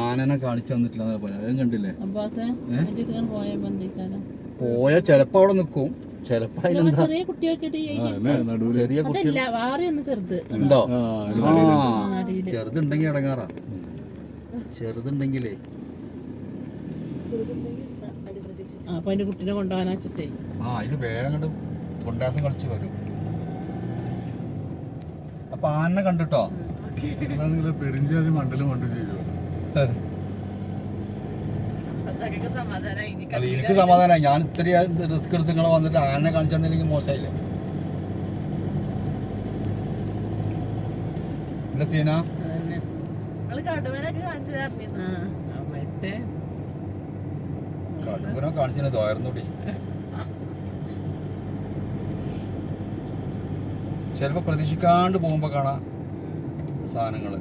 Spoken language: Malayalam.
ആനനെ കാണിച്ചു തന്നിട്ടില്ല പോലെ അതും കണ്ടില്ലേ പോയ ചെലപ്പോ അവിടെ നിക്കും ചെലപ്പോ ചെറിയ കുട്ടി ഉണ്ടോ ചെറുതുണ്ടെങ്കി ഇടങ്ങാറാ ചെറുതുണ്ടെങ്കിലേ കുട്ടീനെ കൊണ്ടുപോകാനാച്ചിട്ടേ അതിന് വേഗം കണ്ട് കൊണ്ടാസം കളിച്ചു വരും. അപ്പൊ ആനനെ കണ്ടിട്ടോ പെരിഞ്ചാതി മണ്ഡലം കൊണ്ട് ചെയ്തു. എനിക്ക് സമാധാനമായി. ഞാൻ ഇത്രയും റിസ്ക് എടുത്ത് നിങ്ങൾ വന്നിട്ട് ആനനെ കാണിച്ചു തന്നില്ലെങ്കിൽ മോശമായില്ലേ? ഇല്ല സീന കടുവനോ കാണിച്ചു തോർന്നൂടി. ചിലപ്പോ പ്രതീക്ഷിക്കാണ്ട് പോകുമ്പോ കാണാം സാധനങ്ങള്.